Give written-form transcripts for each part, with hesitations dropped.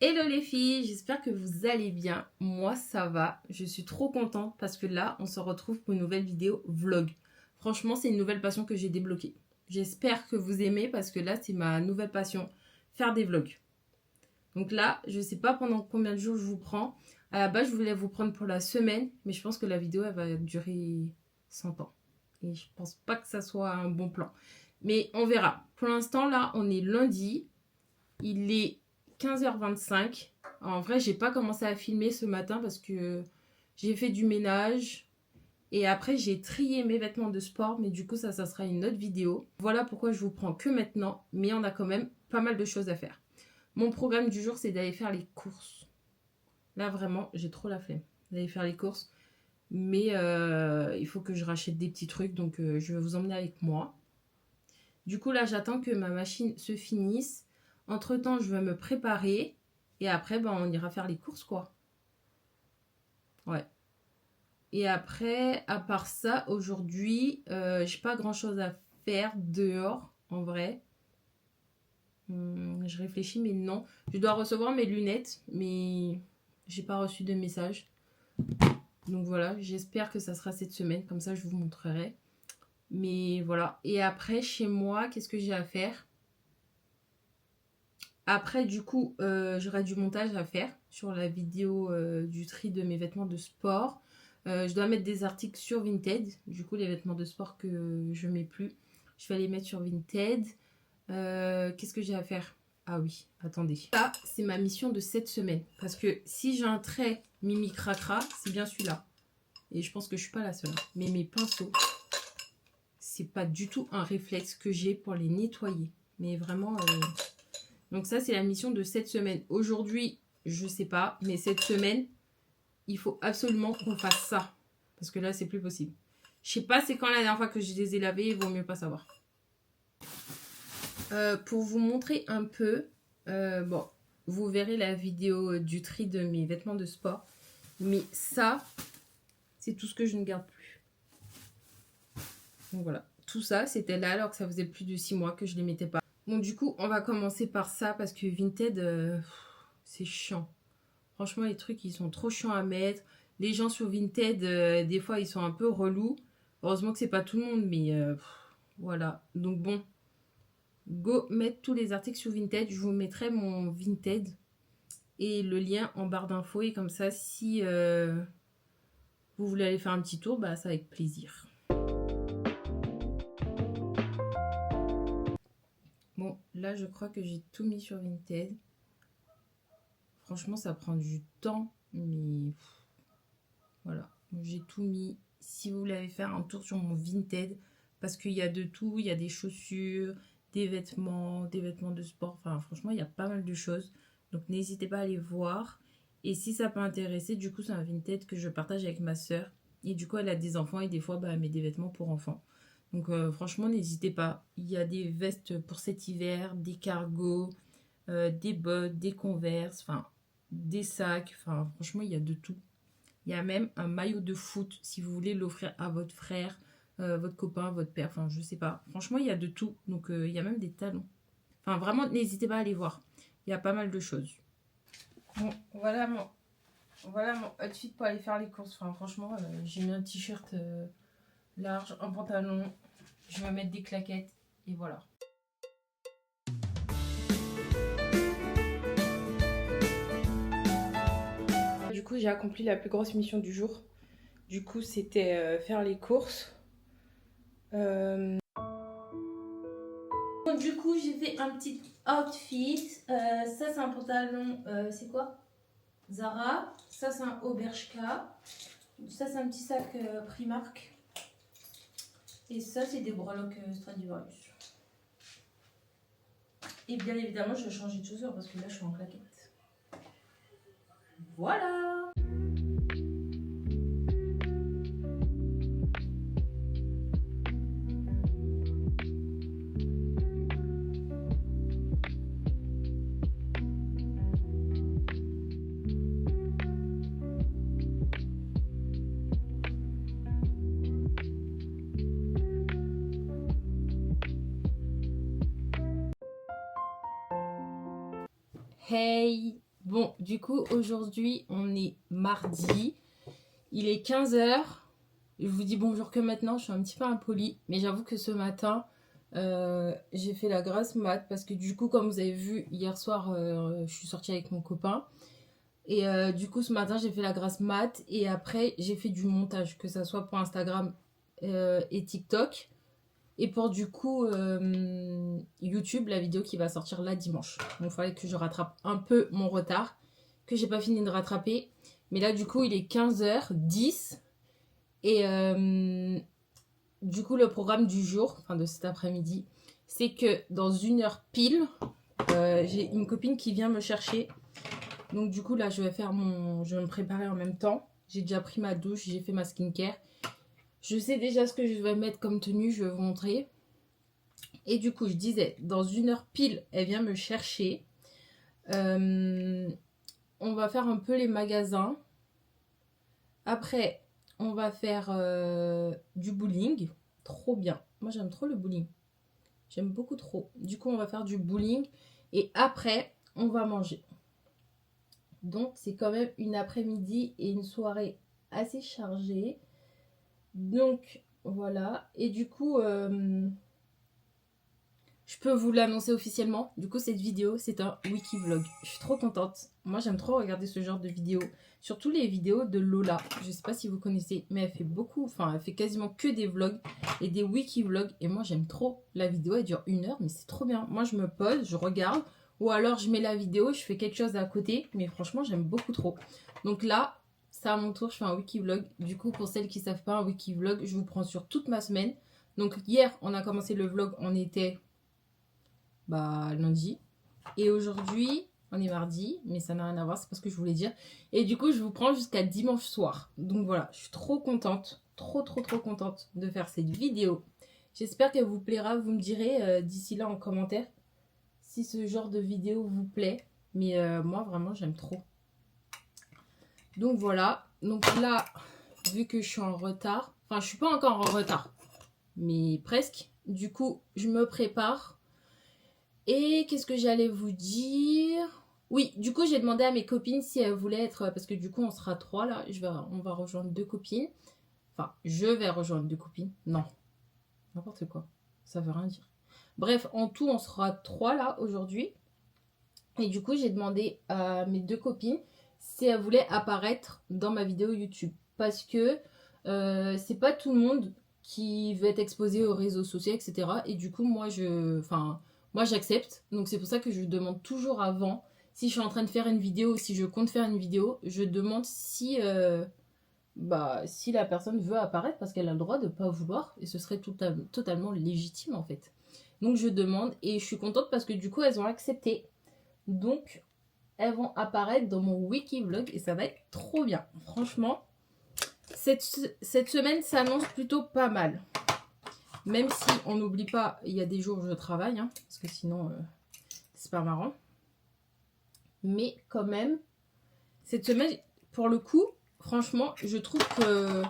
Hello les filles, j'espère que vous allez bien. Moi ça va, je suis trop contente parce que là on se retrouve pour une nouvelle vidéo vlog. Franchement c'est une nouvelle passion que j'ai débloquée. J'espère que vous aimez parce que là c'est ma nouvelle passion, faire des vlogs. Donc là je sais pas pendant combien de jours je vous prends. À la base je voulais vous prendre pour la semaine, mais je pense que la vidéo elle va durer 100 ans. Et je pense pas que ça soit un bon plan. Mais on verra. Pour l'instant là on est lundi, il est 15h25. En vrai, j'ai pas commencé à filmer ce matin parce que j'ai fait du ménage. Et après, j'ai trié mes vêtements de sport. Mais du coup, ça sera une autre vidéo. Voilà pourquoi je vous prends que maintenant. Mais on a quand même pas mal de choses à faire. Mon programme du jour, c'est d'aller faire les courses. Là, vraiment, j'ai trop la flemme d'aller faire les courses. Mais il faut que je rachète des petits trucs. Donc, je vais vous emmener avec moi. Du coup, là, j'attends que ma machine se finisse. Entre-temps, je vais me préparer. Et après, ben, on ira faire les courses, quoi. Ouais. Et après, à part ça, aujourd'hui, j'ai pas grand-chose à faire dehors, en vrai. Je réfléchis, mais non. Je dois recevoir mes lunettes, mais j'ai pas reçu de message. Donc voilà, j'espère que ça sera cette semaine. Comme ça, je vous montrerai. Mais voilà. Et après, chez moi, qu'est-ce que j'ai à faire ? Après, du coup, j'aurai du montage à faire sur la vidéo du tri de mes vêtements de sport. Je dois mettre des articles sur Vinted. Du coup, les vêtements de sport que je mets plus, je vais les mettre sur Vinted. Qu'est-ce que j'ai à faire ? Ah oui, attendez. Ça, c'est ma mission de cette semaine. Parce que si j'ai un trait mimi cracra, c'est bien celui-là. Et je pense que je suis pas la seule. Mais mes pinceaux, c'est pas du tout un réflexe que j'ai pour les nettoyer. Mais vraiment... Donc ça, c'est la mission de cette semaine. Aujourd'hui, je sais pas, mais cette semaine, il faut absolument qu'on fasse ça. Parce que là, c'est plus possible. Je sais pas c'est quand la dernière fois que je les ai lavés, il vaut mieux pas savoir. Pour vous montrer un peu, bon, vous verrez la vidéo du tri de mes vêtements de sport. Mais ça, c'est tout ce que je ne garde plus. Donc voilà, tout ça, c'était là alors que ça faisait plus de 6 mois que je les mettais pas. Bon, du coup, on va commencer par ça parce que Vinted, c'est chiant. Franchement, les trucs, ils sont trop chiants à mettre. Les gens sur Vinted, des fois, ils sont un peu relous. Heureusement que c'est pas tout le monde, mais voilà. Donc bon, go mettre tous les articles sur Vinted. Je vous mettrai mon Vinted et le lien en barre d'infos. Et comme ça, si vous voulez aller faire un petit tour, bah ça avec plaisir. Bon, là, je crois que j'ai tout mis sur Vinted. Franchement, ça prend du temps, mais voilà. J'ai tout mis. Si vous voulez aller faire un tour sur mon Vinted, parce qu'il y a de tout, il y a des chaussures, des vêtements de sport. Enfin, franchement, il y a pas mal de choses. Donc, n'hésitez pas à aller voir. Et si ça peut intéresser, du coup, c'est un Vinted que je partage avec ma soeur. Et du coup, elle a des enfants et des fois, bah, elle met des vêtements pour enfants. Donc, franchement, n'hésitez pas. Il y a des vestes pour cet hiver, des cargos, des bottes, des Converse, enfin, des sacs. Enfin, franchement, il y a de tout. Il y a même un maillot de foot si vous voulez l'offrir à votre frère, votre copain, votre père, enfin je sais pas. Franchement, il y a de tout. Donc il y a même des talons. Enfin vraiment, n'hésitez pas à aller voir. Il y a pas mal de choses. Bon, voilà mon outfit pour aller faire les courses. Enfin franchement, j'ai mis un t-shirt large, un pantalon. Je vais mettre des claquettes et voilà. Du coup, j'ai accompli la plus grosse mission du jour. Du coup, c'était faire les courses. Du coup, j'ai fait un petit outfit. Ça, c'est un pantalon. C'est quoi? Zara. Ça, c'est un Bershka. Ça, c'est un petit sac Primark. Et ça, c'est des breloques Stradivarius. Et bien évidemment, je vais changer de chaussures parce que là, je suis en claquette. Voilà! Hey, Bon, du coup, aujourd'hui, on est mardi. Il est 15 heures. Je vous dis bonjour que maintenant, je suis un petit peu impolie. Mais j'avoue que ce matin, j'ai fait la grasse mat. Parce que du coup, comme vous avez vu, hier soir, je suis sortie avec mon copain. Et du coup, ce matin, j'ai fait la grasse mat. Et après, j'ai fait du montage. Que ça soit pour Instagram et TikTok. Et pour du coup, YouTube, la vidéo qui va sortir là dimanche. Donc il fallait que je rattrape un peu mon retard. Que j'ai pas fini de rattraper. Mais là, du coup, il est 15h10. Et du coup, le programme du jour, enfin de cet après-midi, c'est que dans 1 heure pile, j'ai une copine qui vient me chercher. Donc du coup, là, je vais me préparer en même temps. J'ai déjà pris ma douche, j'ai fait ma skincare. Je sais déjà ce que je vais mettre comme tenue, je vais vous montrer. Et du coup, je disais, dans 1 heure pile, elle vient me chercher. On va faire un peu les magasins. Après, on va faire du bowling. Trop bien. Moi, j'aime trop le bowling. J'aime beaucoup trop. Du coup, on va faire du bowling. Et après, on va manger. Donc, c'est quand même une après-midi et une soirée assez chargée. Donc, voilà. Et du coup, je peux vous l'annoncer officiellement. Du coup, cette vidéo, c'est un wiki vlog. Je suis trop contente. Moi, j'aime trop regarder ce genre de vidéos. Surtout les vidéos de Lola. Je sais pas si vous connaissez, mais elle fait beaucoup, enfin, elle fait quasiment que des vlogs et des wiki vlogs. Et moi, j'aime trop. La vidéo, elle dure 1 heure, mais c'est trop bien. Moi, je me pose, je regarde. Ou alors, je mets la vidéo, je fais quelque chose à côté. Mais franchement, j'aime beaucoup trop. Donc là, c'est à mon tour, je fais un wiki vlog. Du coup, pour celles qui ne savent pas, un wiki vlog, je vous prends sur toute ma semaine. Donc hier, on a commencé le vlog, on était lundi. Et aujourd'hui, on est mardi, mais ça n'a rien à voir, c'est pas ce que je voulais dire. Et du coup, je vous prends jusqu'à dimanche soir. Donc voilà, je suis trop contente, trop contente de faire cette vidéo. J'espère qu'elle vous plaira. Vous me direz d'ici là en commentaire si ce genre de vidéo vous plaît. Mais moi, vraiment, j'aime trop. Donc voilà. Donc là, vu que je suis en retard, enfin, je suis pas encore en retard, mais presque. Du coup, je me prépare. Et qu'est-ce que j'allais vous dire? Oui, du coup, j'ai demandé à mes copines si elles voulaient être... Parce que du coup, on sera 3 là. On va rejoindre 2 copines. Enfin, je vais rejoindre 2 copines. Non, n'importe quoi. Ça veut rien dire. Bref, en tout, on sera 3 là aujourd'hui. Et du coup, j'ai demandé à mes 2 copines si elles voulaient apparaître dans ma vidéo YouTube. Parce que c'est pas tout le monde qui veut être exposé aux réseaux sociaux, etc. Et du coup, moi, j'accepte. Donc, c'est pour ça que je demande toujours avant, si je suis en train de faire une vidéo, si je compte faire une vidéo, je demande si la personne veut apparaître parce qu'elle a le droit de ne pas vouloir. Et ce serait totalement légitime, en fait. Donc, je demande et je suis contente parce que du coup, elles ont accepté. Donc, elles vont apparaître dans mon wiki vlog et ça va être trop bien. Franchement, cette semaine s'annonce plutôt pas mal. Même si on n'oublie pas, il y a des jours où je travaille, hein, parce que sinon, c'est pas marrant. Mais quand même, cette semaine, pour le coup, franchement, je trouve que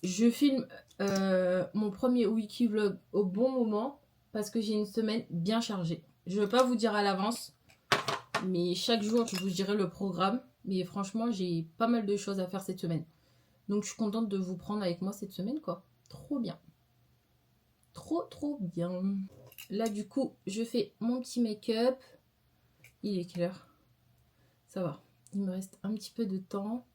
je filme mon premier wiki vlog au bon moment parce que j'ai une semaine bien chargée. Je ne vais pas vous dire à l'avance, mais chaque jour, je vous dirai le programme. Mais franchement, j'ai pas mal de choses à faire cette semaine. Donc, je suis contente de vous prendre avec moi cette semaine, quoi. Trop bien. Trop bien. Là, du coup, je fais mon petit make-up. Il est quelle heure? Ça va. Il me reste un petit peu de temps.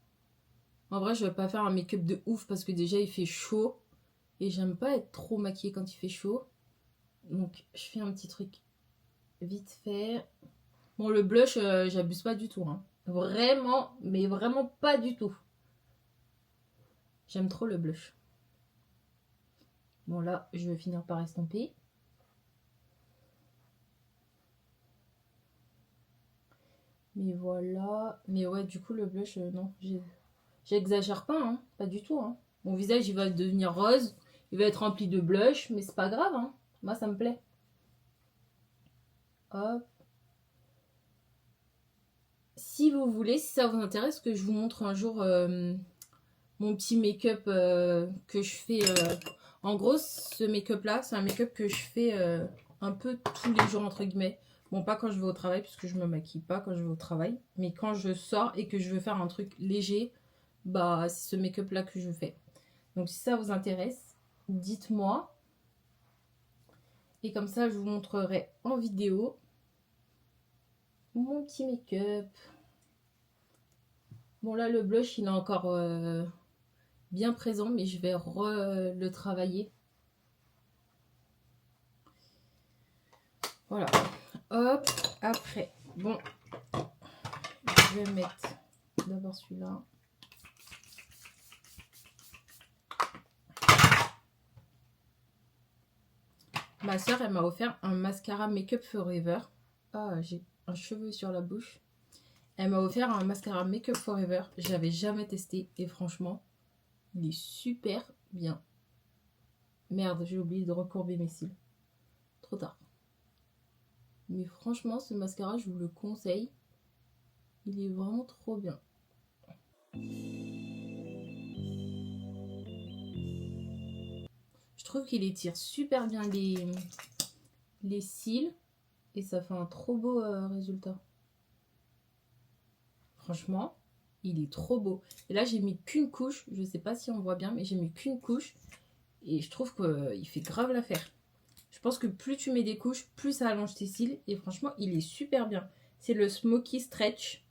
En vrai, je vais pas faire un make-up de ouf parce que déjà, il fait chaud. Et j'aime pas être trop maquillée quand il fait chaud. Donc, je fais un petit truc vite fait. Bon, le blush, j'abuse pas du tout. Hein. Vraiment, mais vraiment pas du tout. J'aime trop le blush. Bon, là, je vais finir par estomper. Mais voilà. Mais ouais, du coup, le blush, non. J'exagère pas, hein. Pas du tout, hein. Mon visage, il va devenir rose. Il va être rempli de blush. Mais c'est pas grave, hein. Moi, ça me plaît. Hop. Si vous voulez, si ça vous intéresse, que je vous montre un jour mon petit make-up que je fais. En gros, ce make-up là, c'est un make-up que je fais un peu tous les jours, entre guillemets. Bon, pas quand je vais au travail, puisque je me maquille pas quand je vais au travail. Mais quand je sors et que je veux faire un truc léger, bah c'est ce make-up là que je fais. Donc si ça vous intéresse, dites-moi. Et comme ça, je vous montrerai en vidéo mon petit make-up. Bon là, le blush, il est encore bien présent, mais je vais le travailler. Voilà. Hop, après. Bon, je vais mettre d'abord celui-là. Ma soeur, elle m'a offert un mascara Make Up Forever. Ah, j'ai un cheveu sur la bouche. Elle m'a offert un mascara Make Up Forever. J'avais jamais testé et franchement, il est super bien. Merde, j'ai oublié de recourber mes cils. Trop tard. Mais franchement, ce mascara, je vous le conseille. Il est vraiment trop bien. Je trouve qu'il étire super bien les cils. Et ça fait un trop beau résultat. Franchement, il est trop beau. Et là, j'ai mis qu'une couche. Je ne sais pas si on voit bien, mais j'ai mis qu'une couche. Et je trouve qu'il fait grave l'affaire. Je pense que plus tu mets des couches, plus ça allonge tes cils. Et franchement, il est super bien. C'est le Smoky Stretch.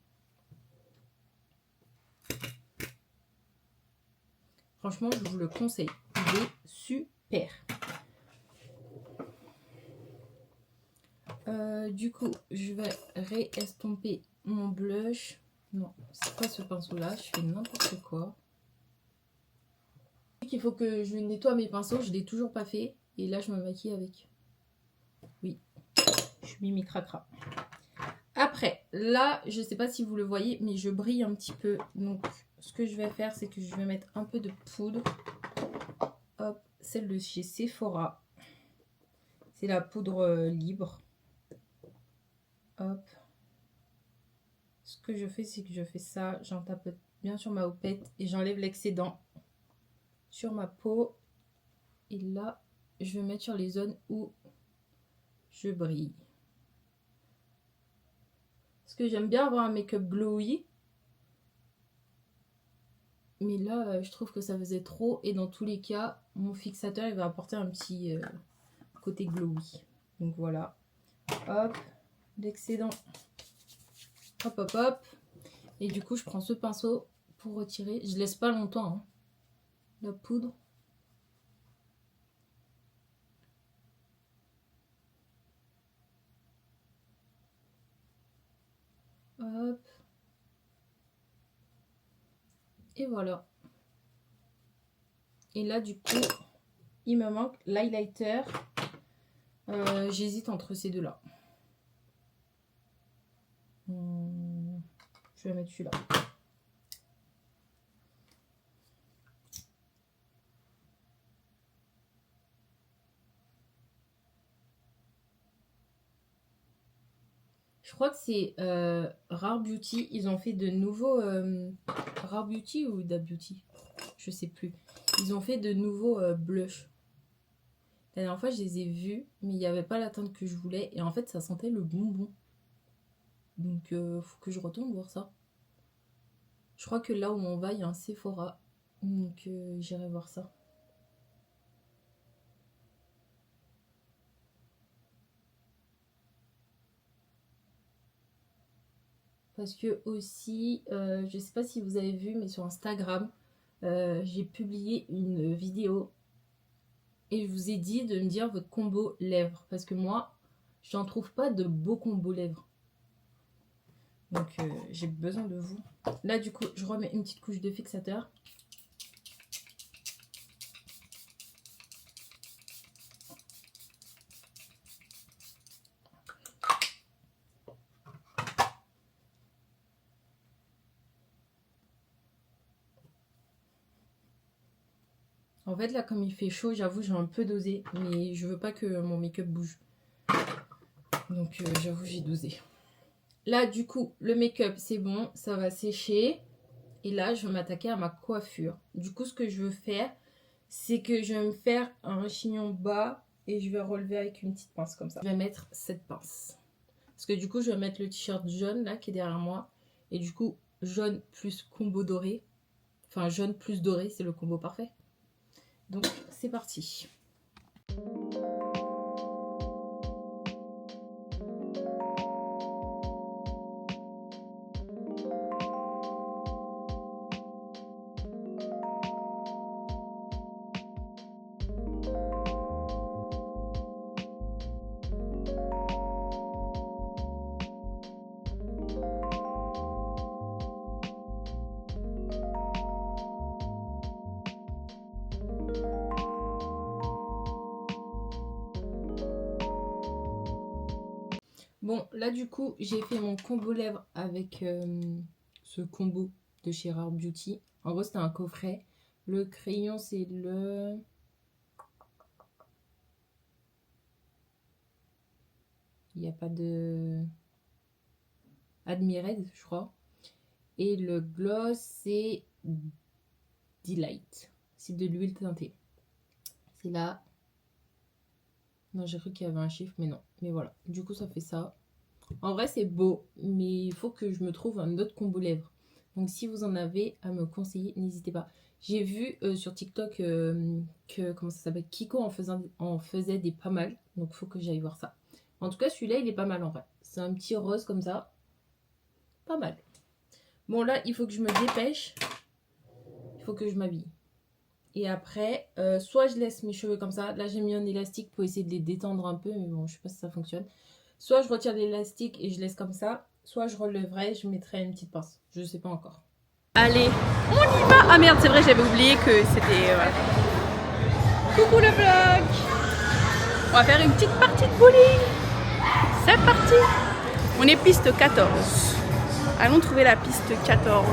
Franchement, je vous le conseille. Il est super. Du coup, je vais réestomper mon blush. Non, c'est pas ce pinceau-là. Je fais n'importe quoi. Il faut que je nettoie mes pinceaux. Je ne l'ai toujours pas fait. Et là, je me maquille avec. Oui, je suis mimi cracra. Après, là, je ne sais pas si vous le voyez, mais je brille un petit peu. Donc, ce que je vais faire, c'est que je vais mettre un peu de poudre. Hop, celle de chez Sephora. C'est la poudre libre. Hop. Ce que je fais, c'est que je fais ça. J'en tapote bien sur ma houppette et j'enlève l'excédent sur ma peau. Et là, je vais mettre sur les zones où je brille. Parce que j'aime bien avoir un make-up glowy. Mais là, je trouve que ça faisait trop. Et dans tous les cas, mon fixateur, il va apporter un petit côté glowy. Donc voilà. Hop, l'excédent. Hop, hop, hop. Et du coup, je prends ce pinceau pour retirer. Je laisse pas longtemps hein, la poudre. Hop. Et voilà. Et là, du coup, il me manque l'highlighter. J'hésite entre ces deux-là. Je vais mettre celui-là. Je crois que c'est Rare Beauty. Ils ont fait de nouveaux... Rare Beauty ou Da Beauty, je sais plus. Ils ont fait de nouveaux blushs. La dernière fois, je les ai vus, mais il n'y avait pas la teinte que je voulais. Et en fait, ça sentait le bonbon. Donc, faut que je retourne voir ça. Je crois que là où on va, il y a un Sephora. Donc, j'irai voir ça. Parce que aussi, je sais pas si vous avez vu, mais sur Instagram, j'ai publié une vidéo. Et je vous ai dit de me dire votre combo lèvres. Parce que moi, j'en trouve pas de beau combo lèvres. Donc, j'ai besoin de vous. Là, du coup, je remets une petite couche de fixateur. En fait, là, comme il fait chaud, j'avoue, j'ai un peu dosé. Mais je veux pas que mon make-up bouge. Donc, j'avoue, j'ai dosé. Là, du coup, le make-up, c'est bon. Ça va sécher. Et là, je vais m'attaquer à ma coiffure. Du coup, ce que je veux faire, c'est que je vais me faire un chignon bas. Et je vais relever avec une petite pince comme ça. Je vais mettre cette pince. que du coup, je vais mettre le t-shirt jaune là qui est derrière moi. Et du coup, jaune plus combo doré. Enfin, jaune plus doré, c'est le combo parfait. Donc, c'est parti. Bon, là du coup, j'ai fait mon combo lèvres avec ce combo de chez Rare Beauty. En gros, c'était un coffret. Le crayon, c'est le... Il n'y a pas de... Admired, je crois. Et le gloss, c'est Delight. C'est de l'huile teintée. C'est là. Non, j'ai cru qu'il y avait un chiffre, mais non. Mais voilà. Du coup, ça fait ça. En vrai, c'est beau, mais il faut que je me trouve un autre combo lèvres. Donc, si vous en avez à me conseiller, n'hésitez pas. J'ai vu sur TikTok que, comment ça s'appelle, Kiko en faisait des pas mal. Donc, il faut que j'aille voir ça. En tout cas, celui-là, il est pas mal en vrai. C'est un petit rose comme ça. Pas mal. Bon, là, il faut que je me dépêche. Il faut que je m'habille. Et après, soit je laisse mes cheveux comme ça. Là, j'ai mis un élastique pour essayer de les détendre un peu. Mais bon, je sais pas si ça fonctionne. Soit je retire l'élastique et je laisse comme ça. Soit je relèverai et je mettrai une petite pince. Je sais pas encore. Allez, on y va. Ah merde, c'est vrai, j'avais oublié que c'était... Coucou le vlog. On va faire une petite partie de bowling. C'est parti. On est piste 14. Allons trouver la piste 14.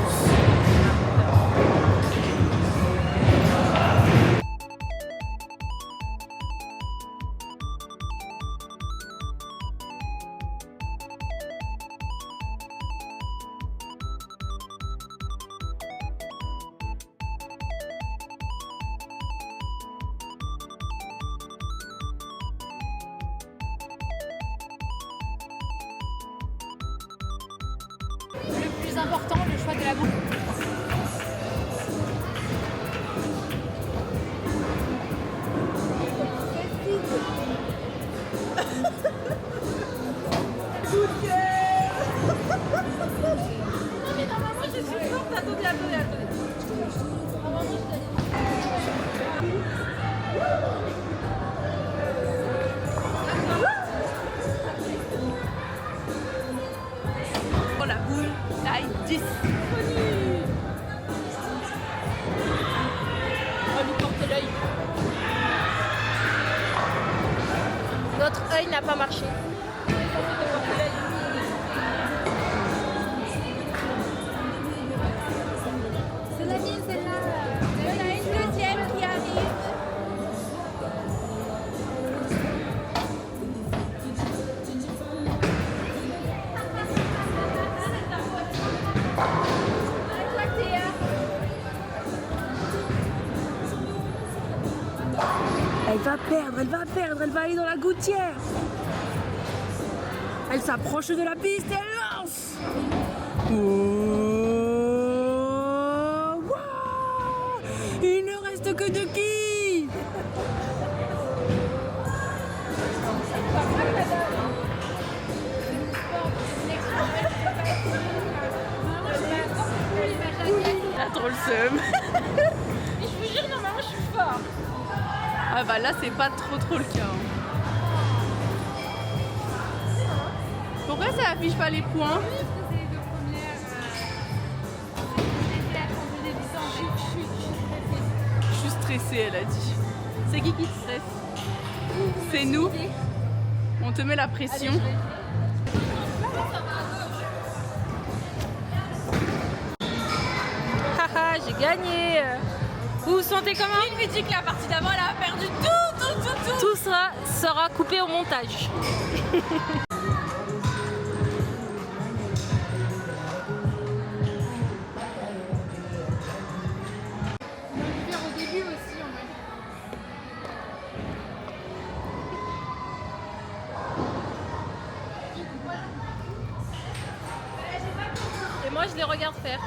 Le plus important, le choix de la boucle. Non mais normalement je suis forte, attendez. Normalement je t'ai Oh la boule, taille 10. On va lui porter l'œil. Notre œil n'a pas marché. C'est la mienne celle-là. Il y en a une deuxième qui arrive. Elle va aller dans la gouttière. Elle s'approche de la piste et elle lance. Oh, wow. Il ne reste que 2 quilles. Elle a trop le seum. Mais je vous jure, normalement je suis fort. Ah bah là c'est pas trop le cas. Pourquoi ça affiche pas les points? Je suis stressée, elle a dit. C'est qui te stresse? C'est nous. On te met la pression. Haha, j'ai gagné. Vous vous sentez comment? Il me dit que la partie d'avant elle a perdu tout. Tout ça sera coupé au montage. Au début aussi en vrai. Moi, je les regarde faire.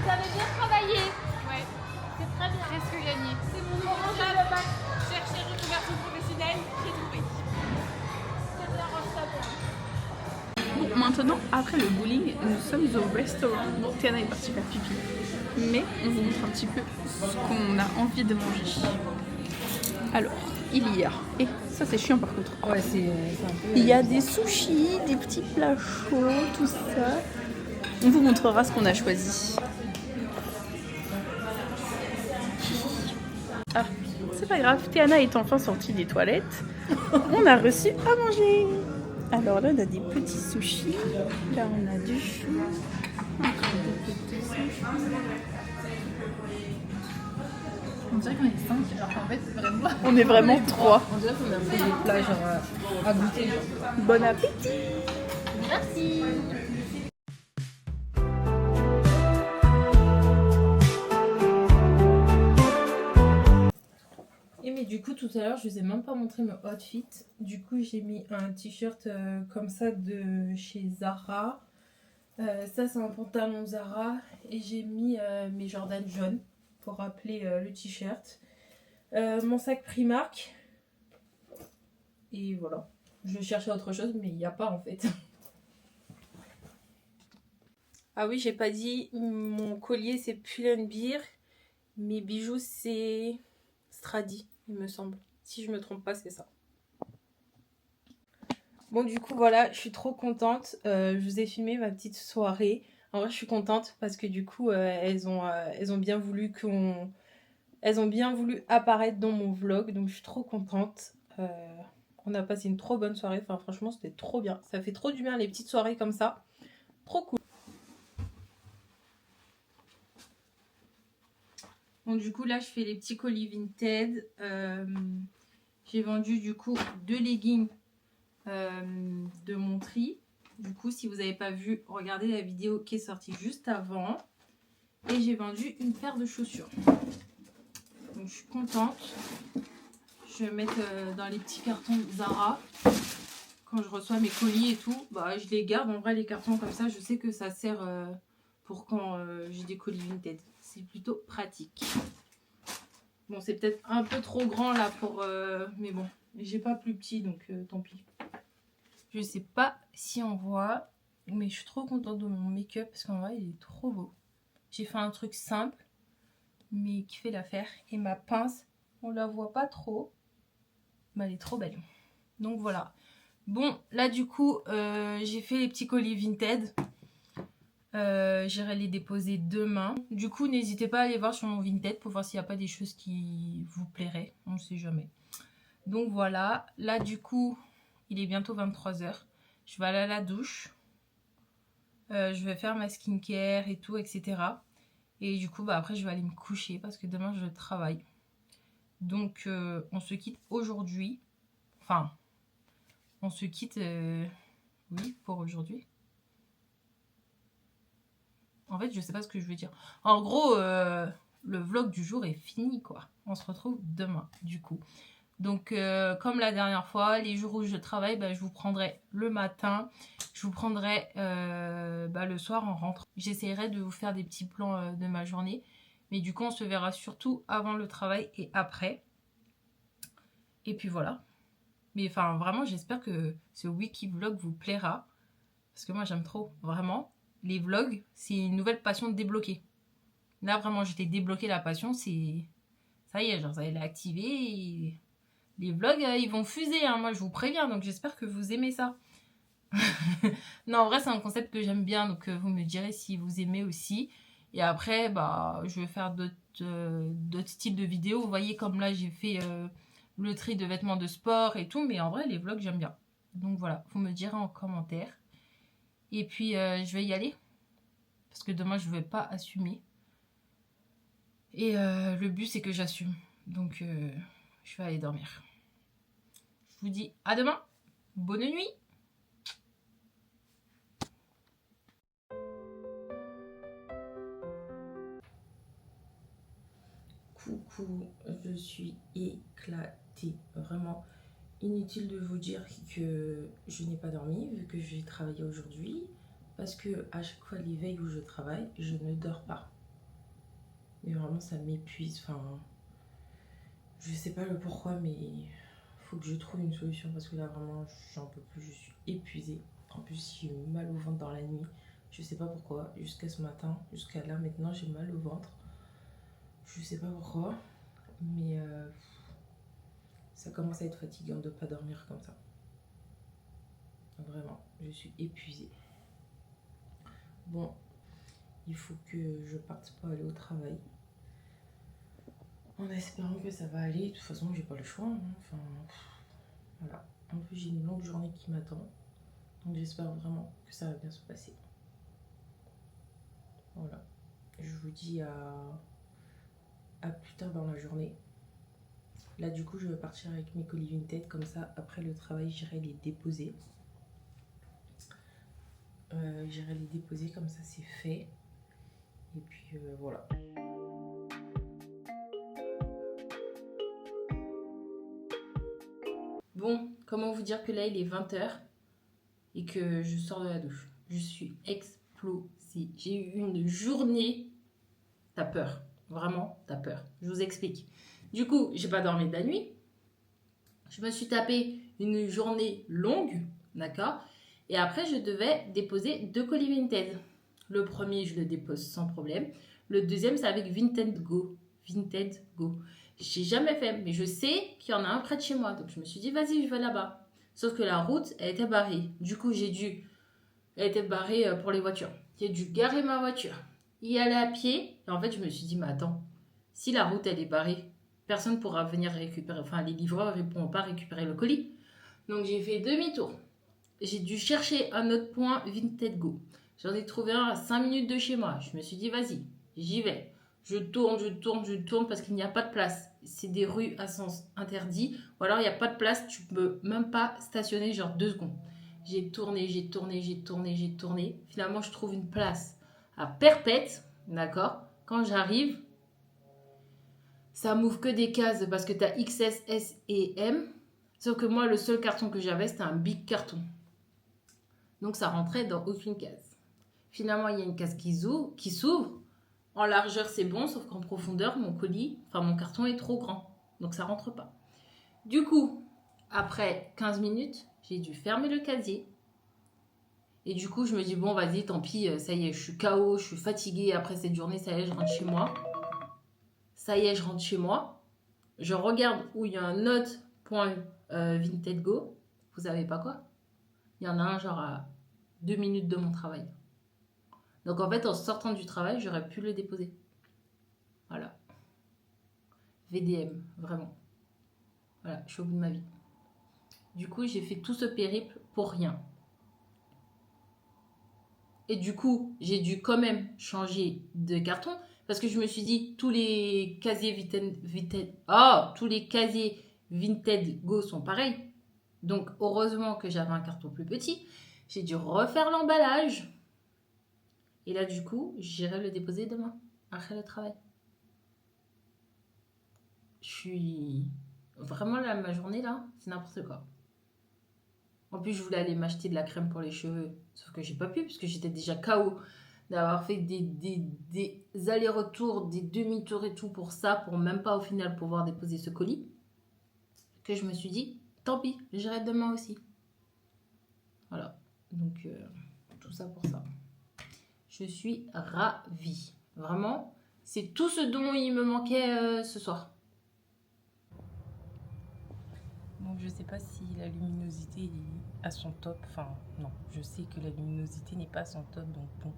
Vous avez bien travaillé. Ouais, C'est très bien. presque gagné. C'est mon moment, j'ai le bac. Chercher reconversion professionnelle, j'ai trouvé. C'est bien, range ta Bon, maintenant, après le bowling, nous sommes au restaurant. Bon, Théana est partie faire pipi. Mais on vous montre un petit peu ce qu'on a envie de manger. Alors, il y a... Et ça c'est chiant par contre. Ouais, c'est un peu... Il y a des sushis, des petits plats chauds, tout ça. On vous montrera ce qu'on a choisi. Ah, c'est pas grave, Théana est enfin sortie des toilettes. On a reçu à manger. Alors là, on a des petits sushis. Là, on a du chou. Encore des petits sushis. On dirait qu'on est 5, alors qu'en fait, vraiment. On est vraiment 3. On dirait qu'on a fait des plats genre à goûter. Bon appétit! Merci. Et mais du coup tout à l'heure je vous ai même pas montré mon outfit. Du coup j'ai mis un t-shirt comme ça de chez Zara. Ça c'est un pantalon Zara. Et j'ai mis mes Jordan jaunes pour rappeler le t-shirt. Mon sac Primark. Et voilà. Je cherchais autre chose mais il n'y a pas en fait. Ah oui j'ai pas dit, mon collier c'est Pull&Bear. Mes bijoux c'est Stradi, il me semble. Si je me trompe pas, c'est ça. Bon, du coup, voilà, je suis trop contente. Je vous ai filmé ma petite soirée. En vrai, je suis contente parce que du coup, elles ont bien voulu elles ont bien voulu apparaître dans mon vlog. Donc, je suis trop contente. On a passé une trop bonne soirée. Enfin, franchement, c'était trop bien. Ça fait trop du bien, les petites soirées comme ça. Trop cool. Bon, du coup, là, je fais les petits colis Vinted. J'ai vendu, du coup, 2 leggings de mon tri. Du coup, si vous n'avez pas vu, regardez la vidéo qui est sortie juste avant. Et j'ai vendu une paire de chaussures. Donc, je suis contente. Je vais mettre dans les petits cartons Zara. Quand je reçois mes colis et tout, bah, je les garde. En vrai, les cartons comme ça, je sais que ça sert pour quand j'ai des colis Vinted. C'est plutôt pratique. Bon, c'est peut-être un peu trop grand là pour... mais bon, j'ai pas plus petit, donc tant pis. Je sais pas si on voit, mais je suis trop contente de mon make-up parce qu'en vrai, il est trop beau. J'ai fait un truc simple, mais qui fait l'affaire. Et ma pince, on la voit pas trop, mais elle est trop belle. Donc voilà. Bon, là du coup, j'ai fait les petits colis Vinted. J'irai les déposer demain. Du coup, n'hésitez pas à aller voir sur mon Vinted pour voir s'il n'y a pas des choses qui vous plairaient. On ne sait jamais. Donc voilà. Là, du coup, il est bientôt 23 h. Je vais aller à la douche. Je vais faire ma skincare et tout, etc. Et du coup, bah, après, je vais aller me coucher parce que demain, je travaille. Donc, on se quitte aujourd'hui. Enfin, on se quitte, oui, pour aujourd'hui. En fait, je sais pas ce que je veux dire. En gros, le vlog du jour est fini, quoi. On se retrouve demain, du coup. Donc, comme la dernière fois, les jours où je travaille, bah, je vous prendrai le matin. Je vous prendrai le soir en rentrant. J'essaierai de vous faire des petits plans de ma journée. Mais du coup, on se verra surtout avant le travail et après. Et puis voilà. Mais enfin, vraiment, j'espère que ce wiki vlog vous plaira. Parce que moi, j'aime trop, vraiment. Les vlogs, c'est une nouvelle passion débloquée. Là, vraiment, j'étais débloqué la passion. C'est... Ça y est, genre, ça elle est activé. Et... Les vlogs, ils vont fuser. Hein. Moi, je vous préviens. Donc, j'espère que vous aimez ça. Non, en vrai, c'est un concept que j'aime bien. Donc, vous me direz si vous aimez aussi. Et après, bah, je vais faire d'autres styles de vidéos. Vous voyez, comme là, j'ai fait le tri de vêtements de sport et tout. Mais en vrai, les vlogs, j'aime bien. Donc, voilà. Vous me direz en commentaire. Et puis, je vais y aller. Parce que demain, je ne vais pas assumer. Et le but, c'est que j'assume. Donc, je vais aller dormir. Je vous dis à demain. Bonne nuit. Coucou, je suis éclatée. Vraiment, inutile de vous dire que je n'ai pas dormi vu que j'ai travaillé aujourd'hui. Parce que à chaque fois, les veilles où je travaille, je ne dors pas. Mais vraiment, ça m'épuise. Enfin, je sais pas le pourquoi, mais faut que je trouve une solution parce que là, vraiment, j'en peux plus. Je suis épuisée. En plus, j'ai mal au ventre dans la nuit. Je sais pas pourquoi. Jusqu'à ce matin, jusqu'à là, maintenant, j'ai mal au ventre. Je sais pas pourquoi. Mais ça commence à être fatigant de pas dormir comme ça. Vraiment, je suis épuisée. Bon, il faut que je parte pour aller au travail. En espérant que ça va aller. De toute façon, j'ai pas le choix. Hein. Enfin, voilà. En plus, j'ai une longue journée qui m'attend. Donc, j'espère vraiment que ça va bien se passer. Voilà. Je vous dis à plus tard dans la journée. Là, du coup, je vais partir avec mes colis Vinted. Comme ça, après le travail, j'irai les déposer. J'irai les déposer, comme ça, c'est fait. Et puis, voilà. Bon, comment vous dire que là, il est 20h et que je sors de la douche. Je suis explosée. J'ai eu une journée... T'as peur. Vraiment, t'as peur. Je vous explique. Du coup, j'ai pas dormi de la nuit. Je me suis tapé une journée longue, d'accord? Et après, je devais déposer 2 colis Vinted. Le premier, je le dépose sans problème. Le deuxième, c'est avec Vinted Go. Vinted Go. J'ai jamais fait, mais je sais qu'il y en a un près de chez moi. Donc, je me suis dit, vas-y, je vais là-bas. Sauf que la route, elle était barrée. Du coup, elle était barrée pour les voitures. J'ai dû garer ma voiture, y aller à pied. Et en fait, je me suis dit, mais attends, si la route, elle est barrée, personne ne pourra venir récupérer. Enfin, les livreurs ne pourront pas récupérer le colis. Donc, j'ai fait demi-tour. J'ai dû chercher un autre point Vinted Go. J'en ai trouvé un à 5 minutes de chez moi. Je me suis dit, vas-y, j'y vais. Je tourne parce qu'il n'y a pas de place. C'est des rues à sens interdit. Ou alors, il n'y a pas de place. Tu peux même pas stationner genre 2 secondes. J'ai tourné. Finalement, je trouve une place à Perpète. D'accord? Quand j'arrive, ça m'ouvre que des cases parce que tu as XS, S et M. Sauf que moi, le seul carton que j'avais, c'était un big carton. Donc, ça rentrait dans aucune case. Finalement, il y a une case qui s'ouvre. En largeur, c'est bon, sauf qu'en profondeur, mon carton est trop grand. Donc, ça rentre pas. Du coup, après 15 minutes, j'ai dû fermer le casier. Et du coup, je me dis, bon, vas-y, tant pis, ça y est, je suis KO, je suis fatiguée. Après cette journée, ça y est, je rentre chez moi. Je regarde où il y a un autre point Vinted Go. Vous savez pas quoi? Il y en a un genre à 2 minutes de mon travail. Donc en fait, en sortant du travail, j'aurais pu le déposer. Voilà. VDM, vraiment. Voilà, je suis au bout de ma vie. Du coup, j'ai fait tout ce périple pour rien. Et du coup, j'ai dû quand même changer de carton parce que je me suis dit, tous les casiers Vinted Go sont pareils. Donc, heureusement que j'avais un carton plus petit. J'ai dû refaire l'emballage. Et là, du coup, j'irai le déposer demain, après le travail. Je suis... Vraiment, là, ma journée, là, c'est n'importe quoi. En plus, je voulais aller m'acheter de la crème pour les cheveux. Sauf que j'ai pas pu, parce que j'étais déjà KO d'avoir fait des allers-retours, des demi-tours et tout pour ça, pour même pas, au final, pouvoir déposer ce colis. Que je me suis dit, tant pis, j'irai demain aussi. Voilà. Donc, tout ça pour ça. Je suis ravie. Vraiment, c'est tout ce dont il me manquait ce soir. Donc, je sais pas si la luminosité est à son top. Enfin, non, je sais que la luminosité n'est pas à son top. Donc, bon,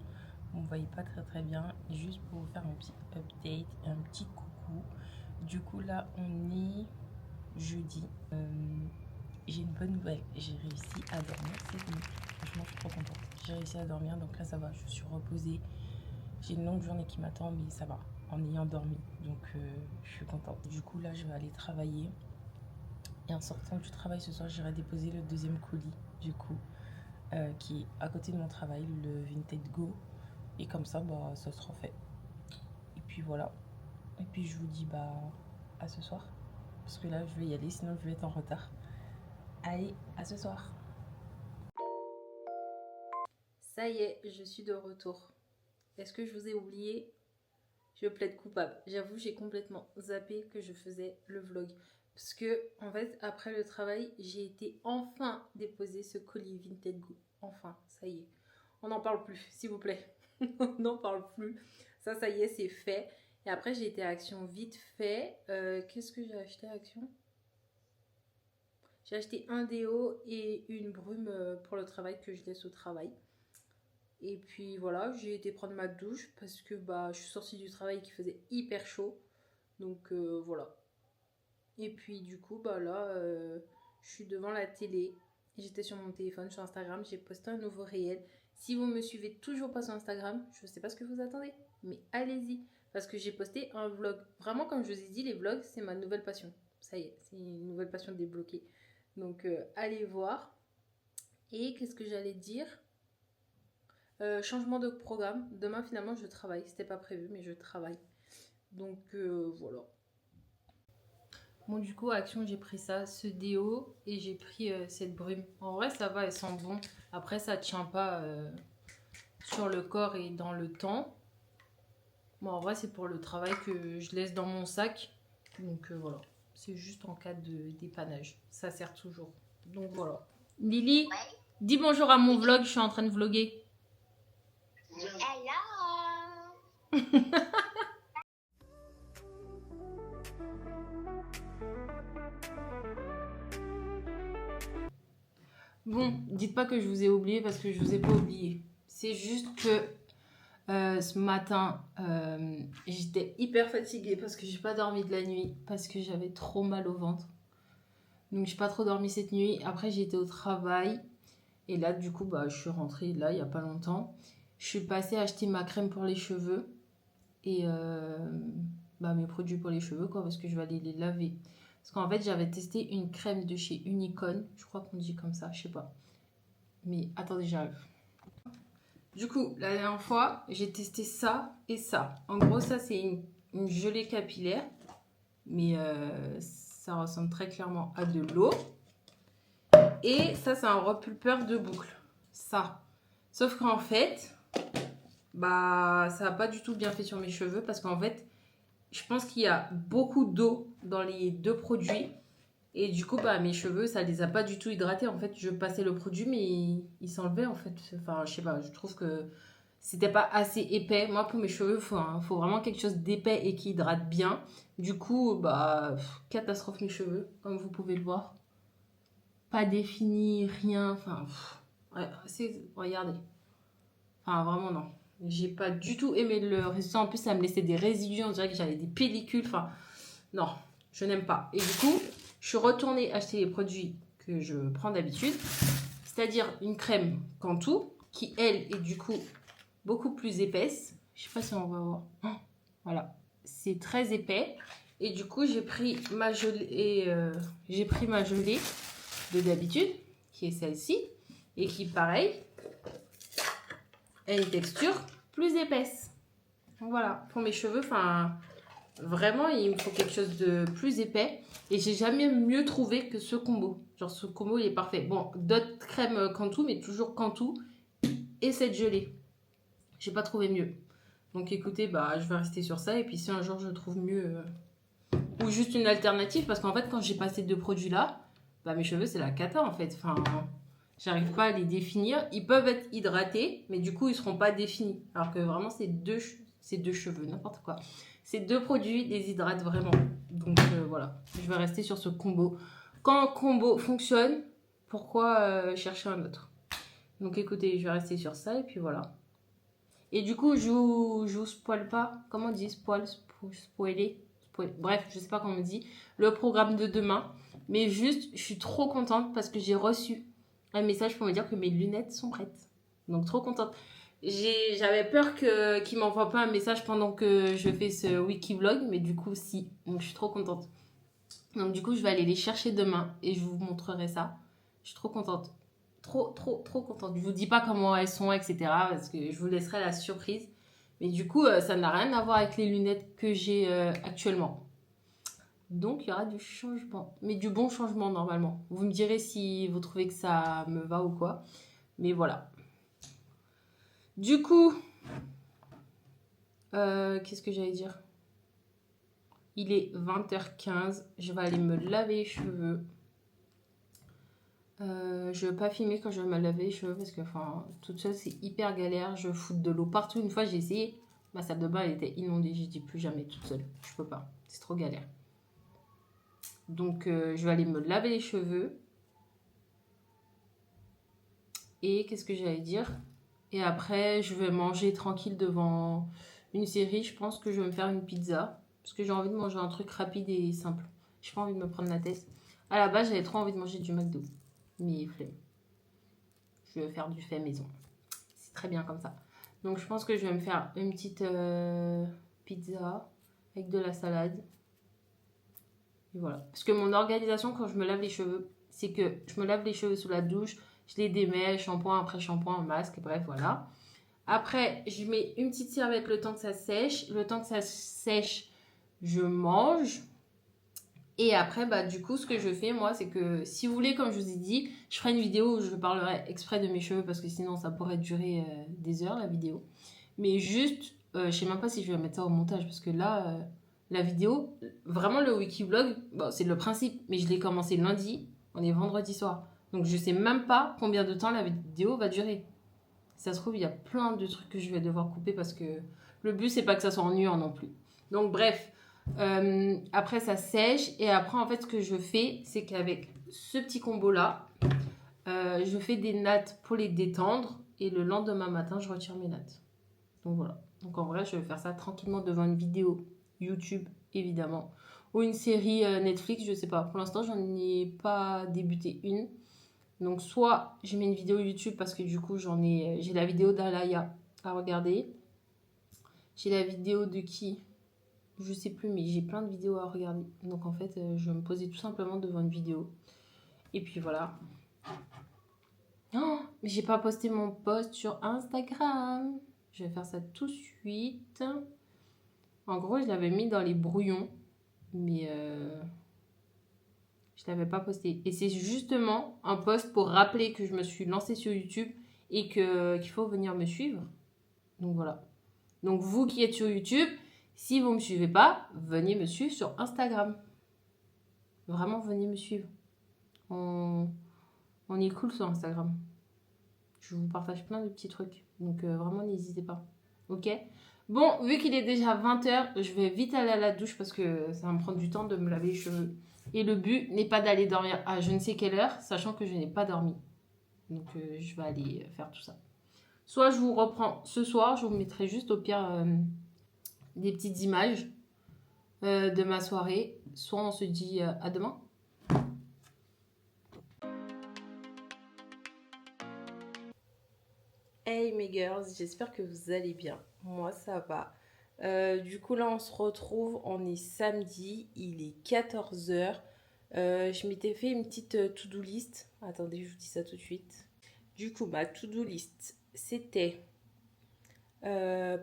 on ne voyait pas très bien. Et juste pour vous faire un petit update, un petit coucou. Du coup, là, on est jeudi. J'ai une bonne nouvelle. J'ai réussi à dormir cette nuit. Franchement, je suis trop contente. J'ai réussi à dormir, donc là ça va, je suis reposée. J'ai une longue journée qui m'attend, mais ça va, en ayant dormi. Donc je suis contente. Du coup là, je vais aller travailler. Et en sortant du travail ce soir, j'irai déposer le deuxième colis, du coup, qui est à côté de mon travail, le Vinted Go. Et comme ça, bah, ça sera fait. Et puis voilà. Et puis je vous dis bah à ce soir. Parce que là, je vais y aller, sinon je vais être en retard. Allez, à ce soir. Ça y est, je suis de retour. Est-ce que je vous ai oublié? Je plaide coupable. J'avoue, j'ai complètement zappé que je faisais le vlog. Parce que, en fait, après le travail, j'ai été enfin déposer ce colis Vinted Go. Enfin, ça y est. On n'en parle plus, s'il vous plaît. On n'en parle plus. Ça y est, c'est fait. Et après, j'ai été à Action vite fait. Qu'est-ce que j'ai acheté à Action? J'ai acheté un déo et une brume pour le travail que je laisse au travail. Et puis voilà, j'ai été prendre ma douche parce que je suis sortie du travail qui faisait hyper chaud. Donc voilà. Et puis du coup, là, je suis devant la télé. J'étais sur mon téléphone, sur Instagram. J'ai posté un nouveau réel. Si vous me suivez toujours pas sur Instagram, je sais pas ce que vous attendez. Mais allez-y. Parce que j'ai posté un vlog. Vraiment, comme je vous ai dit, les vlogs, c'est ma nouvelle passion. Ça y est, c'est une nouvelle passion débloquée. Donc allez voir. Et qu'est-ce que j'allais dire? Changement de programme. Demain, finalement, je travaille. C'était pas prévu, mais je travaille. Donc, voilà. Bon, du coup, à Action, j'ai pris ça, ce déo, et j'ai pris cette brume. En vrai, ça va, elle sent bon. Après, ça tient pas sur le corps et dans le temps. Bon, en vrai, c'est pour le travail que je laisse dans mon sac. Donc, voilà. C'est juste en cas de dépannage. Ça sert toujours. Donc, voilà. Lily, dis bonjour à mon vlog. Je suis en train de vlogger. Hello. Bon, dites pas que je vous ai oublié parce que je vous ai pas oublié. C'est juste que ce matin, j'étais hyper fatiguée parce que j'ai pas dormi de la nuit, parce que j'avais trop mal au ventre. Donc j'ai pas trop dormi cette nuit. Après j'ai été au travail et là du coup je suis rentrée là il y a pas longtemps. Je suis passée acheter ma crème pour les cheveux et mes produits pour les cheveux quoi, parce que je vais aller les laver. Parce qu'en fait j'avais testé une crème de chez Unicon, je crois qu'on dit comme ça, je sais pas. Mais attendez, j'arrive. Du coup, la dernière fois, j'ai testé ça et ça. En gros, ça, c'est une gelée capillaire. Mais ça ressemble très clairement à de l'eau. Et ça, c'est un repulpeur de boucles. Ça. Sauf qu'en fait, ça n'a pas du tout bien fait sur mes cheveux. Parce qu'en fait, je pense qu'il y a beaucoup d'eau dans les deux produits. Et du coup, mes cheveux, ça les a pas du tout hydratés. En fait, je passais le produit, mais il s'enlevait, en fait. Enfin, je sais pas, je trouve que c'était pas assez épais. Moi, pour mes cheveux, faut vraiment quelque chose d'épais et qui hydrate bien. Du coup, catastrophe mes cheveux, comme vous pouvez le voir. Pas défini, rien. Enfin, regardez. Enfin, vraiment, non. J'ai pas du tout aimé le résultat. En plus, ça me laissait des résidus. On dirait que j'avais des pellicules. Enfin, non, je n'aime pas. Et du coup, je suis retournée acheter les produits que je prends d'habitude, c'est-à-dire une crème Cantu, qui elle est du coup beaucoup plus épaisse. Je sais pas si on va voir. Voilà, c'est très épais. Et du coup, j'ai pris ma gelée, de d'habitude, qui est celle-ci, et qui, pareil, a une texture plus épaisse. Donc voilà, pour mes cheveux, vraiment, il me faut quelque chose de plus épais. Et j'ai jamais mieux trouvé que ce combo. Genre, ce combo, il est parfait. Bon, d'autres crèmes Cantu, mais toujours Cantu. Et cette gelée. J'ai pas trouvé mieux. Donc, écoutez, je vais rester sur ça. Et puis, si un jour, je trouve mieux... ou juste une alternative. Parce qu'en fait, quand j'ai passé ces deux produits-là, mes cheveux, c'est la cata, en fait. Enfin, j'arrive pas à les définir. Ils peuvent être hydratés, mais du coup, ils seront pas définis. Alors que vraiment, c'est deux cheveux, n'importe quoi. Ces deux produits les hydratent vraiment. Donc voilà, je vais rester sur ce combo. Quand un combo fonctionne, pourquoi chercher un autre? Donc écoutez, je vais rester sur ça et puis voilà. Et du coup, je vous spoil pas. Comment on dit spoiler? Bref, je sais pas comment on dit. Le programme de demain. Mais juste, je suis trop contente parce que j'ai reçu un message pour me dire que mes lunettes sont prêtes. Donc trop contente. J'avais peur qu'il m'envoie pas un message pendant que je fais ce wiki vlog, mais du coup si, donc je suis trop contente. Donc du coup je vais aller les chercher demain et je vous montrerai ça. Je suis trop contente, trop contente. Je vous dis pas comment elles sont, etc. parce que je vous laisserai la surprise. Mais du coup ça n'a rien à voir avec les lunettes que j'ai actuellement. Donc, il y aura du changement. Mais du bon changement, normalement. Vous me direz si vous trouvez que ça me va ou quoi. Mais voilà. Du coup, qu'est-ce que j'allais dire? Il est 20h15. Je vais aller me laver les cheveux. Je ne vais pas filmer quand je vais me laver les cheveux parce que toute seule, c'est hyper galère. Je fous de l'eau partout. Une fois, j'ai essayé. Ma salle de bain, elle était inondée. J'ai dit plus jamais toute seule. Je peux pas. C'est trop galère. Donc, je vais aller me laver les cheveux. Et qu'est-ce que j'allais dire? Et après, je vais manger tranquille devant une série. Je pense que je vais me faire une pizza. Parce que j'ai envie de manger un truc rapide et simple. J'ai pas envie de me prendre la tête. À la base, j'avais trop envie de manger du McDo. Mais flemme. Je vais faire du fait maison. C'est très bien comme ça. Donc, je pense que je vais me faire une petite pizza avec de la salade. Et voilà. Parce que mon organisation, quand je me lave les cheveux, c'est que je me lave les cheveux sous la douche. Je les démêle, shampoing après shampoing, masque, bref, voilà. Après, je mets une petite serviette le temps que ça sèche. Le temps que ça sèche, je mange. Et après, du coup, ce que je fais, moi, c'est que si vous voulez, comme je vous ai dit, je ferai une vidéo où je parlerai exprès de mes cheveux parce que sinon, ça pourrait durer des heures, la vidéo. Mais juste, je sais même pas si je vais mettre ça au montage parce que là, la vidéo, vraiment le Wikivlog, c'est le principe. Mais je l'ai commencé lundi, on est vendredi soir. Donc, je sais même pas combien de temps la vidéo va durer. Si ça se trouve, il y a plein de trucs que je vais devoir couper parce que le but, c'est pas que ça soit ennuyant non plus. Donc, bref. Après, ça sèche. Et après, en fait, ce que je fais, c'est qu'avec ce petit combo-là, je fais des nattes pour les détendre. Et le lendemain matin, je retire mes nattes. Donc, voilà. Donc, en vrai, je vais faire ça tranquillement devant une vidéo YouTube, évidemment. Ou une série Netflix, je sais pas. Pour l'instant, j'en ai pas débuté une. Donc, soit je mets une vidéo YouTube parce que du coup, j'ai la vidéo d'Alaya à regarder. J'ai la vidéo de qui? Je sais plus, mais j'ai plein de vidéos à regarder. Donc, en fait, je vais me poser tout simplement devant une vidéo. Et puis, voilà. Oh, mais j'ai pas posté mon post sur Instagram. Je vais faire ça tout de suite. En gros, je l'avais mis dans les brouillons. Mais je l'avais pas posté. Et c'est justement un post pour rappeler que je me suis lancée sur YouTube et qu'il faut venir me suivre. Donc voilà. Donc vous qui êtes sur YouTube, si vous ne me suivez pas, venez me suivre sur Instagram. Vraiment, venez me suivre. On est cool sur Instagram. Je vous partage plein de petits trucs. Donc vraiment, n'hésitez pas. Ok? Bon, vu qu'il est déjà 20h, je vais vite aller à la douche parce que ça va me prendre du temps de me laver les cheveux. Et le but n'est pas d'aller dormir à je ne sais quelle heure, sachant que je n'ai pas dormi. Donc, je vais aller faire tout ça. Soit je vous reprends ce soir, je vous mettrai juste au pire des petites images de ma soirée. Soit on se dit à demain. Hey mes girls, j'espère que vous allez bien. Moi, ça va. Du coup, là, on se retrouve. On est samedi. Il est 14h. Je m'étais fait une petite to-do list. Attendez, je vous dis ça tout de suite. Du coup, ma to-do list, c'était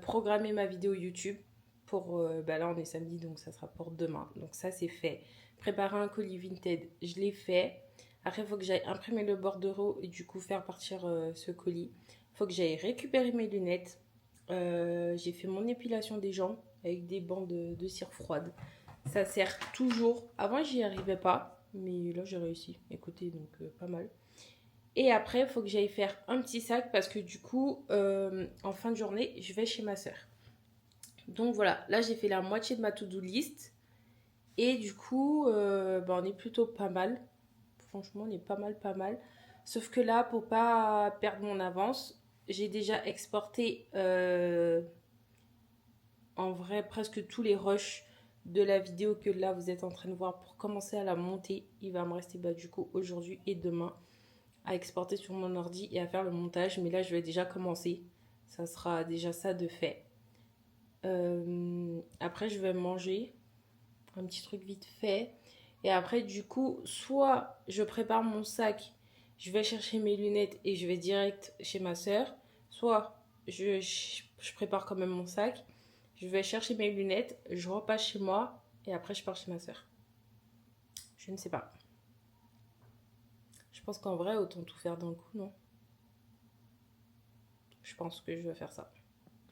programmer ma vidéo YouTube. Pour là, on est samedi, donc ça sera pour demain. Donc ça, c'est fait. Préparer un colis Vinted, je l'ai fait. Après, il faut que j'aille imprimer le bordereau et du coup, faire partir ce colis. Il faut que j'aille récupérer mes lunettes. J'ai fait mon épilation des jambes avec des bancs de cire froide. Ça sert toujours. Avant, j'y arrivais pas, mais là, j'ai réussi. Écoutez, donc pas mal. Et après, il faut que j'aille faire un petit sac parce que du coup, en fin de journée, je vais chez ma soeur. Donc voilà, là, j'ai fait la moitié de ma to-do list. Et du coup, on est plutôt pas mal. Franchement, on est pas mal. Sauf que là, pour pas perdre mon avance, j'ai déjà exporté en vrai presque tous les rushs de la vidéo que là vous êtes en train de voir pour commencer à la monter. Il va me rester du coup aujourd'hui et demain à exporter sur mon ordi et à faire le montage. Mais là je vais déjà commencer. Ça sera déjà ça de fait. Après je vais manger un petit truc vite fait. Et après du coup soit je prépare mon sac, je vais chercher mes lunettes et je vais direct chez ma soeur. Soit je prépare quand même mon sac, je vais chercher mes lunettes, je repasse chez moi et après je pars chez ma soeur. Je ne sais pas. Je pense qu'en vrai, autant tout faire d'un coup, non? Je pense que je vais faire ça.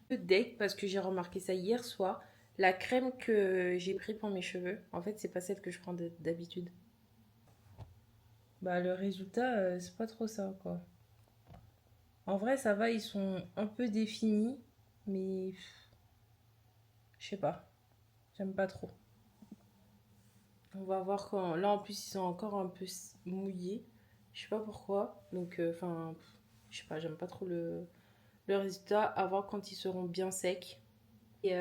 Le deck, parce que j'ai remarqué ça hier soir. La crème que j'ai pris pour mes cheveux, en fait, c'est pas celle que je prends d'habitude. Bah, le résultat, c'est pas trop ça, quoi. En vrai, ça va, ils sont un peu définis, mais je sais pas. J'aime pas trop. On va voir quand... Là, en plus, ils sont encore un peu mouillés. Je sais pas pourquoi. Donc, enfin, je sais pas, j'aime pas trop le résultat. À voir quand ils seront bien secs. Et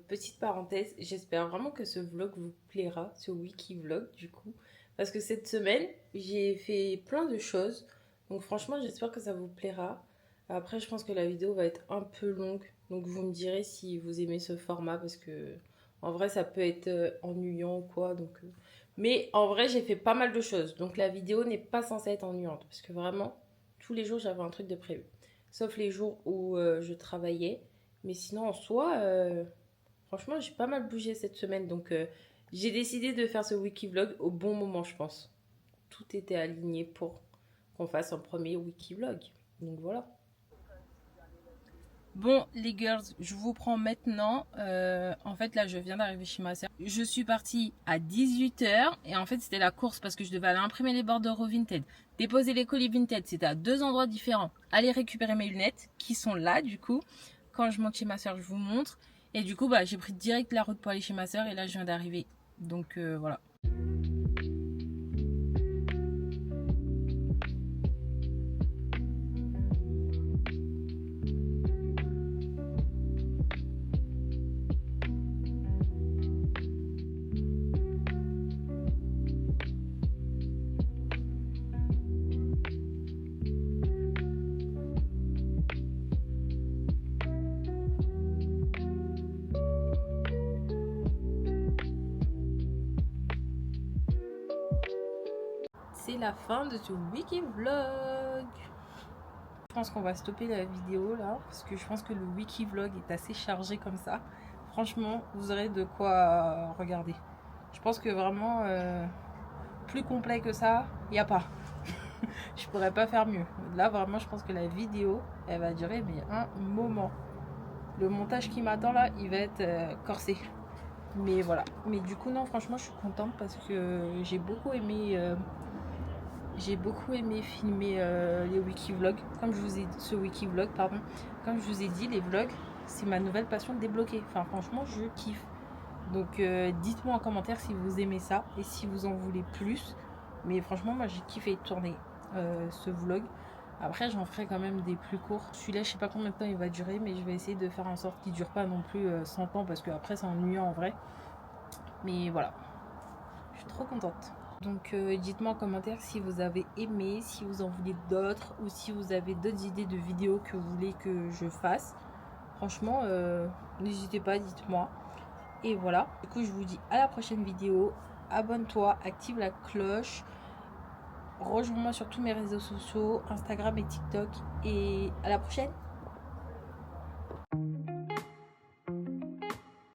petite parenthèse, j'espère vraiment que ce vlog vous plaira, ce wiki vlog du coup. Parce que cette semaine, j'ai fait plein de choses. Donc franchement, j'espère que ça vous plaira. Après, je pense que la vidéo va être un peu longue. Donc vous me direz si vous aimez ce format. Parce que en vrai, ça peut être ennuyant ou quoi. Donc, mais en vrai, j'ai fait pas mal de choses. Donc la vidéo n'est pas censée être ennuyante. Parce que vraiment, tous les jours, j'avais un truc de prévu. Sauf les jours où je travaillais. Mais sinon, en soi, franchement, j'ai pas mal bougé cette semaine. Donc, j'ai décidé de faire ce wiki vlog au bon moment, je pense. Tout était aligné pour qu'on fasse un premier wiki vlog. Donc, voilà. Bon, les girls, je vous prends maintenant. En fait, là, je viens d'arriver chez ma soeur. Je suis partie à 18 h. Et en fait, c'était la course parce que je devais aller imprimer les bordereaux Vinted. Déposer les colis Vinted. C'était à 2 endroits différents. Aller récupérer mes lunettes qui sont là, du coup. Quand je monte chez ma soeur, je vous montre. Et du coup, bah, j'ai pris direct la route pour aller chez ma soeur. Et là, je viens d'arriver. Donc, voilà. C'est la fin de ce wiki vlog. Je pense qu'on va stopper la vidéo là parce que je pense que le wiki vlog est assez chargé comme ça. Franchement, vous aurez de quoi regarder. Je pense que vraiment plus complet que ça, il n'y a pas. Je pourrais pas faire mieux. Là vraiment, je pense que la vidéo, elle va durer mais un moment. Le montage qui m'attend là, il va être corsé. Mais voilà. Mais du coup non, franchement, je suis contente parce que j'ai beaucoup aimé filmer les wiki vlogs, comme je vous ai dit, ce wiki vlog, pardon. Comme je vous ai dit, les vlogs, c'est ma nouvelle passion débloquée. Enfin, franchement, je kiffe. Donc, dites-moi en commentaire si vous aimez ça et si vous en voulez plus. Mais franchement, moi, j'ai kiffé tourner ce vlog. Après, j'en ferai quand même des plus courts. Celui-là, je sais pas combien de temps il va durer, mais je vais essayer de faire en sorte qu'il dure pas non plus 100 ans parce que après, c'est ennuyant en vrai. Mais voilà, je suis trop contente. Donc dites-moi en commentaire si vous avez aimé, si vous en voulez d'autres ou si vous avez d'autres idées de vidéos que vous voulez que je fasse. Franchement, n'hésitez pas, dites-moi. Et voilà, du coup je vous dis à la prochaine vidéo. Abonne-toi, active la cloche. Rejoins-moi sur tous mes réseaux sociaux, Instagram et TikTok. Et à la prochaine.